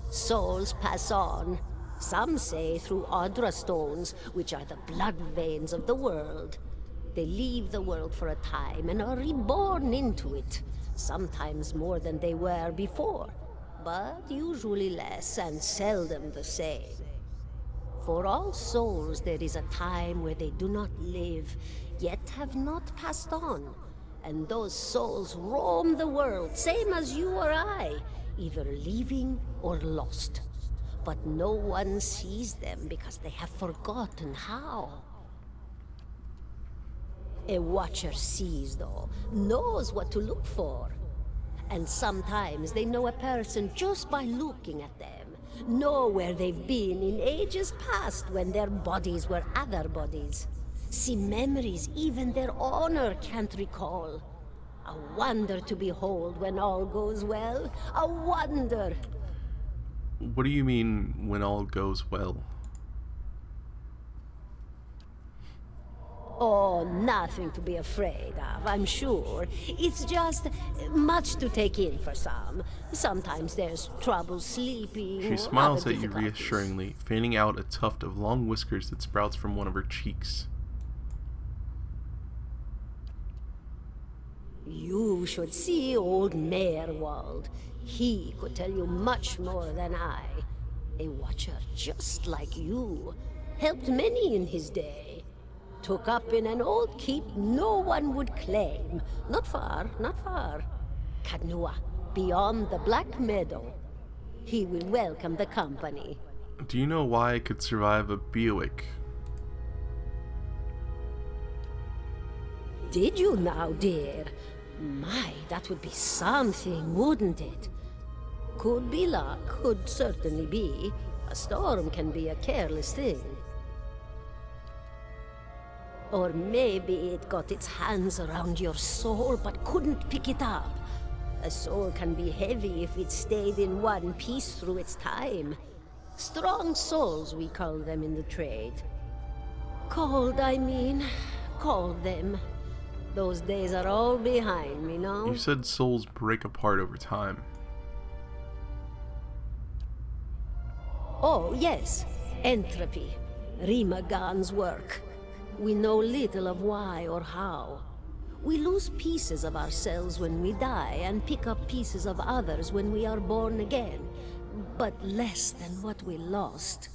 Souls pass on. Some say through Audra stones, which are the blood veins of the world. They leave the world for a time and are reborn into it, sometimes more than they were before, but usually less and seldom the same. For all souls there is a time where they do not live, yet have not passed on, and those souls roam the world, same as you or I, either living or lost. But no one sees them because they have forgotten how. A watcher sees, though, knows what to look for. And sometimes they know a person just by looking at them, know where they've been in ages past when their bodies were other bodies. See memories even their owner can't recall. A wonder to behold when all goes well. A wonder! What do you mean when all goes well? Oh, nothing to be afraid of, I'm sure. It's just much to take in for some. Sometimes there's trouble sleeping. She or smiles other at you difficulties. reassuringly, fanning out a tuft of long whiskers that sprouts from one of her cheeks. You should see old Meerwald. He could tell you much more than I. A watcher just like you. Helped many in his day. Took up in an old keep no one would claim. Not far, not far. Kadnua, beyond the Black Meadow. He will welcome the company. Do you know why I could survive a Beowick? Did you now, dear? My, that would be something, wouldn't it? Could be luck, could certainly be. A storm can be a careless thing. Or maybe it got its hands around your soul but couldn't pick it up. A soul can be heavy if it stayed in one piece through its time. Strong souls, we call them in the trade. Cold, I mean. Called them. Those days are all behind me, no? You said souls break apart over time. Oh, yes. Entropy. Rimagan's work. We know little of why or how. We lose pieces of ourselves when we die and pick up pieces of others when we are born again, but less than what we lost.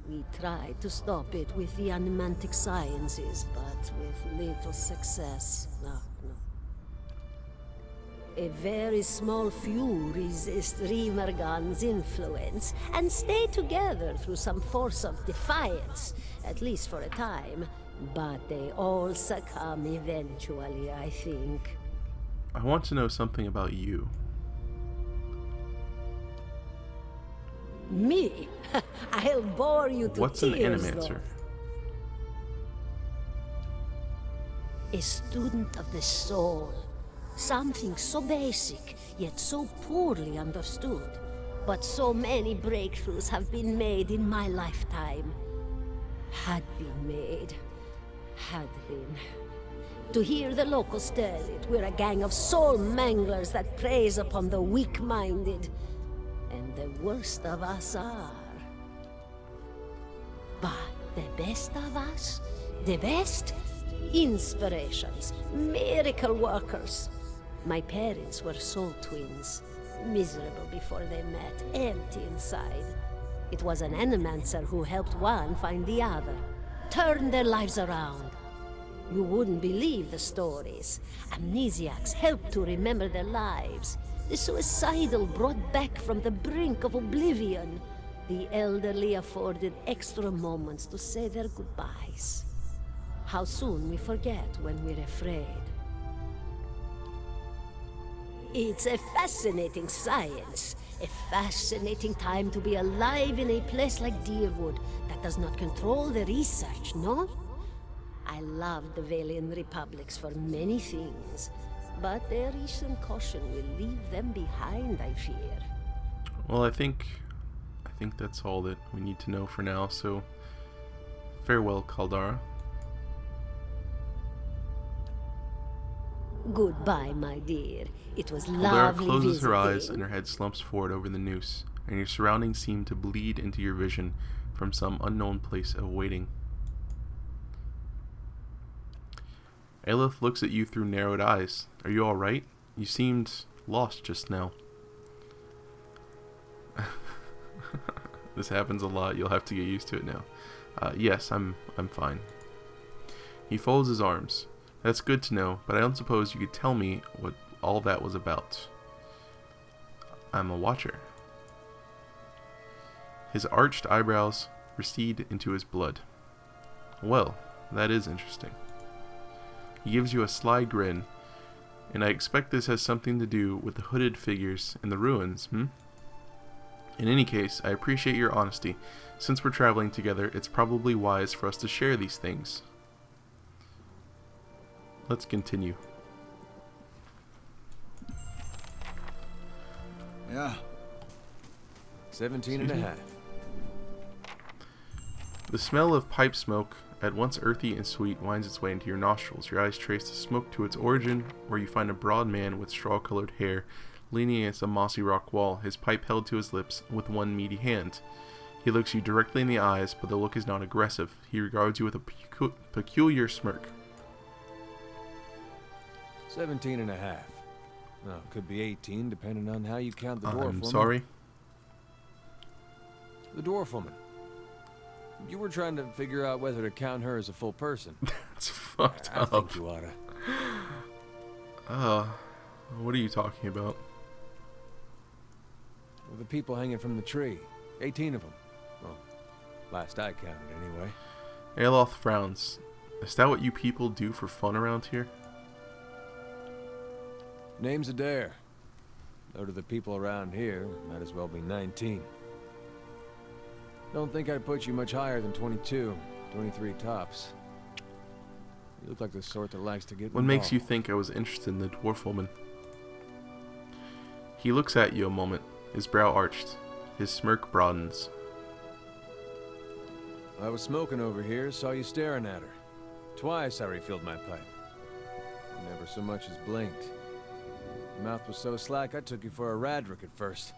We tried to stop it with the animantic sciences, but with little success. No. A very small few resist Rimergan's influence and stay together through some force of defiance, at least for a time. But they all succumb eventually, I think. I want to know something about you. Me? I'll bore you to What's an tears, animancer? though. A student of the soul. Something so basic, yet so poorly understood. But so many breakthroughs have been made in my lifetime. Had been made. Had been. To hear the locals tell it, we're a gang of soul manglers that preys upon the weak-minded. And the worst of us are. But the best of us? The best? Inspirations. Miracle workers. My parents were soul twins. Miserable before they met, empty inside. It was an animancer who helped one find the other. Turned their lives around. You wouldn't believe the stories. Amnesiacs helped to remember their lives. The suicidal brought back from the brink of oblivion. The elderly afforded extra moments to say their goodbyes. How soon we forget when we're afraid. It's a fascinating science. A fascinating time to be alive in a place like Deerwood that does not control the research, no? I love the Valian republics for many things, but their recent caution will leave them behind, I fear. Well, I think that's all that we need to know for now. So, farewell, Caldara. Goodbye, my dear. It was Caldara lovely closes visiting. her eyes and her head slumps forward over the noose, and your surroundings seem to bleed into your vision from some unknown place of waiting. Aelith looks at you through narrowed eyes. Are you alright? You seemed lost just now. This happens a lot. You'll have to get used to it now. Yes, I'm fine. He folds his arms. That's good to know, but I don't suppose you could tell me what all that was about. I'm a watcher. His arched eyebrows recede into his blood. Well, that is interesting. He gives you a sly grin, and I expect this has something to do with the hooded figures in the ruins, In any case, I appreciate your honesty. Since we're traveling together, it's probably wise for us to share these things. Let's continue. Yeah. 17 and a half. The smell of pipe smoke, at once earthy and sweet, winds its way into your nostrils. Your eyes trace the smoke to its origin, where you find a broad man with straw-colored hair, leaning against a mossy rock wall, his pipe held to his lips with one meaty hand. He looks you directly in the eyes, but the look is not aggressive. He regards you with a peculiar smirk. 17 and a half. Well, could be 18, depending on how you count the dwarf woman. I'm sorry? The dwarf woman. You were trying to figure out whether to count her as a full person. That's fucked I up. think you oughta. What are you talking about? Well, the people hanging from the tree. 18 of them. Well, last I counted, anyway. Aeloth frowns. Is that what you people do for fun around here? Name's Adair. Though to the people around here, might as well be 19. Don't think I'd put you much higher than 22, 23 tops. You look like the sort that likes to get What makes you involved. think I was interested in the dwarf woman? He looks at you a moment, his brow arched. His smirk broadens. I was smoking over here, saw you staring at her. Twice I refilled my pipe. Never so much as blinked. Your mouth was so slack I took you for a Radric at first.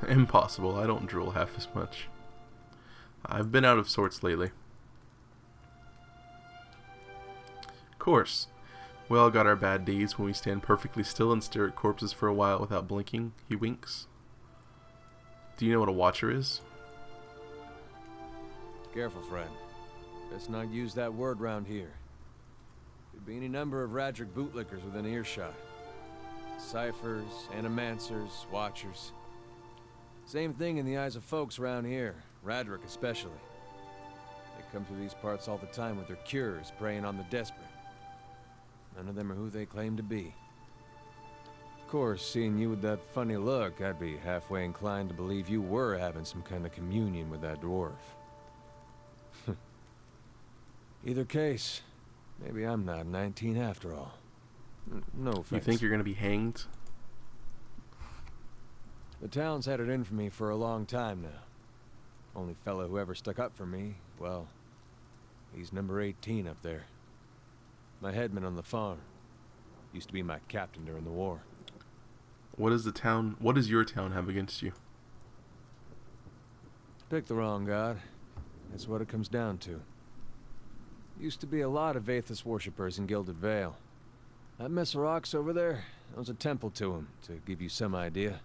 Impossible, I don't drool half as much. I've been out of sorts lately. Of course. We all got our bad days when we stand perfectly still and stare at corpses for a while without blinking. He winks. Do you know what a watcher is? Careful, friend. Let's not use that word round here. Could be any number of Radric bootlickers within earshot. Ciphers, animancers, watchers. Same thing in the eyes of folks around here, Radric especially. They come through these parts all the time with their cures, preying on the desperate. None of them are who they claim to be. Of course, seeing you with that funny look, I'd be halfway inclined to believe you were having some kind of communion with that dwarf. Either case, maybe I'm not 19 after all. No offense. You think you're going to be hanged? The town's had it in for me for a long time now. Only fellow who ever stuck up for me, well, he's number 18 up there. My headman on the farm. Used to be my captain during the war. What does your town have against you? Pick the wrong god. That's what it comes down to. Used to be a lot of Aethys worshippers in Gilded Vale. That mess of rocks over there owns a temple to him, to give you some idea.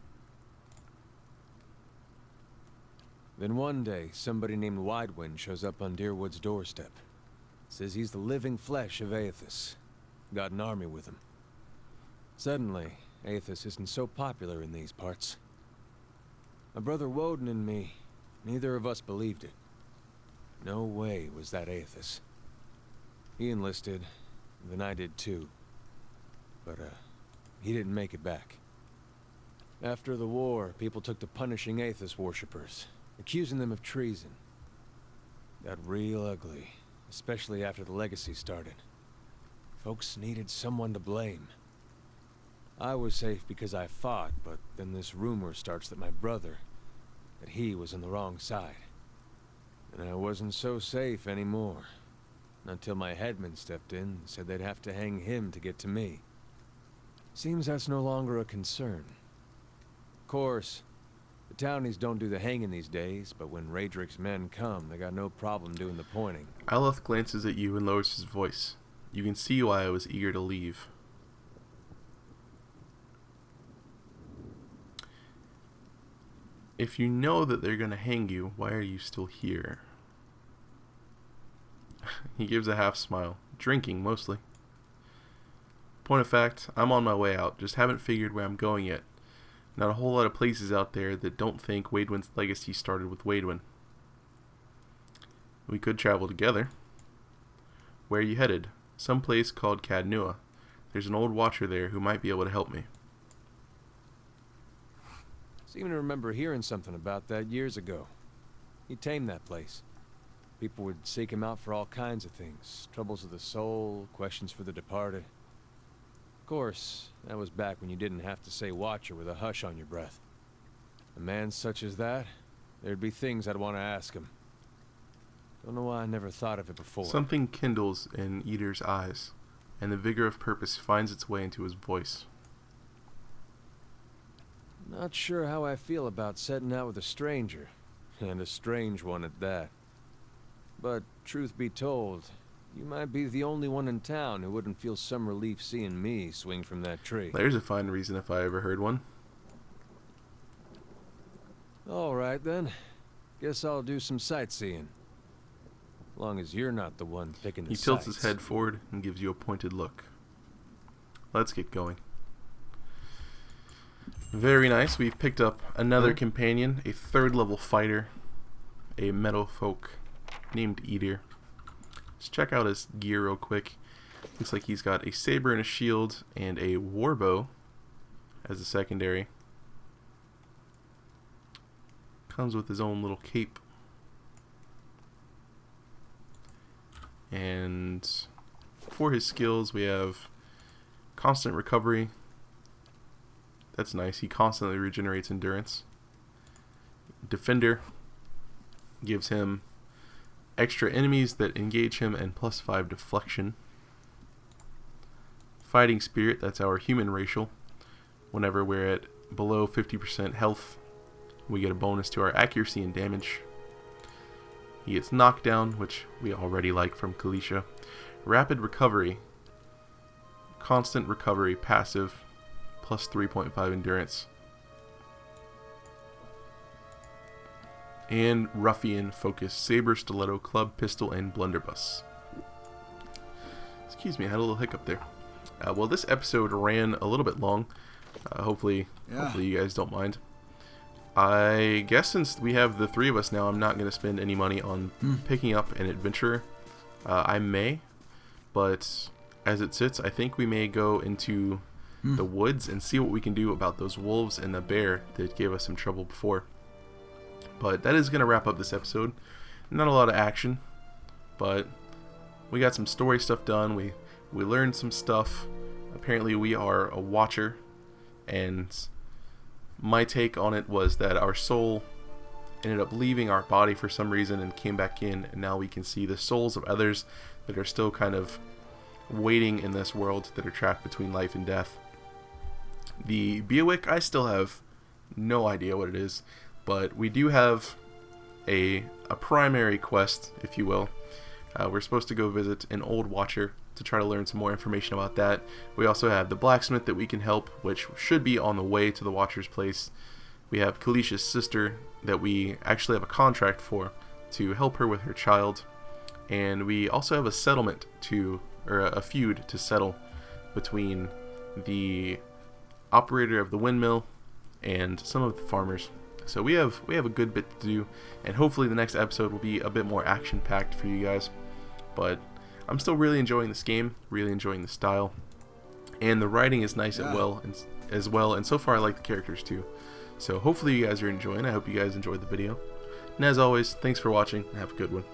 Then one day, somebody named Widewind shows up on Deerwood's doorstep. Says he's the living flesh of Aethys. Got an army with him. Suddenly, Aethys isn't so popular in these parts. My brother Woden and me, neither of us believed it. No way was that Aethys. He enlisted, then I did too. But, he didn't make it back. After the war, people took to punishing atheist worshippers, accusing them of treason. Got real ugly, especially after the legacy started. Folks needed someone to blame. I was safe because I fought, but then this rumor starts that my brother, that he was on the wrong side. And I wasn't so safe anymore. Until my headman stepped in and said they'd have to hang him to get to me. Seems that's no longer a concern. Of course, the townies don't do the hanging these days, but when Raedric's men come, they got no problem doing the pointing. Aleph glances at you and lowers his voice. You can see why I was eager to leave. If you know that they're going to hang you, why are you still here? He gives a half smile. Drinking, mostly. Point of fact, I'm on my way out. Just haven't figured where I'm going yet. Not a whole lot of places out there that don't think Waidwin's legacy started with Waidwin. We could travel together. Where are you headed? Some place called Cadnua. There's an old watcher there who might be able to help me. Seem to remember hearing something about that years ago. He tamed that place. People would seek him out for all kinds of things. Troubles of the soul, questions for the departed. Of course, that was back when you didn't have to say watcher with a hush on your breath. A man such as that, there'd be things I'd want to ask him. Don't know why I never thought of it before. Something kindles in Eater's eyes, and the vigor of purpose finds its way into his voice. Not sure how I feel about setting out with a stranger, and a strange one at that. But, truth be told, you might be the only one in town who wouldn't feel some relief seeing me swing from that tree. There's a fine reason if I ever heard one. Alright then. Guess I'll do some sightseeing. Long as you're not the one picking the He tilts sights. his head forward and gives you a pointed look. Let's get going. Very nice. We've picked up another companion, a 3rd level fighter, a meadow folk named Eater. Let's check out his gear real quick. Looks like he's got a saber and a shield and a warbow as a secondary. Comes with his own little cape. And for his skills we have constant recovery. That's nice. He constantly regenerates endurance. Defender gives him extra enemies that engage him and +5 deflection. Fighting Spirit, that's our human racial. Whenever we're at below 50% health, we get a bonus to our accuracy and damage. He gets knockdown, which we already like from Kalisha. Rapid recovery. Constant recovery, passive, +3.5 endurance. And Ruffian Focus, Saber, Stiletto, Club, Pistol, and Blunderbuss. Excuse me, I had a little hiccup there. Well, this episode ran a little bit long. Hopefully you guys don't mind. I guess since we have the 3 of us now, I'm not going to spend any money on picking up an adventurer. I may, but as it sits, I think we may go into the woods and see what we can do about those wolves and the bear that gave us some trouble before. But that is going to wrap up this episode. Not a lot of action, but we got some story stuff done. We learned some stuff. Apparently we are a watcher, and my take on it was that our soul ended up leaving our body for some reason and came back in, and now we can see the souls of others that are still kind of waiting in this world, that are trapped between life and death. The Beawick, I still have no idea what it is, but we do have a primary quest, if you will. We're supposed to go visit an old watcher to try to learn some more information about that. We also have the blacksmith that we can help, which should be on the way to the watcher's place. We have Kalisha's sister that we actually have a contract for to help her with her child. And we also have a settlement or a feud to settle between the operator of the windmill and some of the farmers. So we have a good bit to do, and hopefully the next episode will be a bit more action-packed for you guys. But I'm still really enjoying this game, really enjoying the style, and the writing is nice as well. And as well, and so far I like the characters too. So hopefully you guys are enjoying. I hope you guys enjoyed the video. And as always, thanks for watching, and have a good one.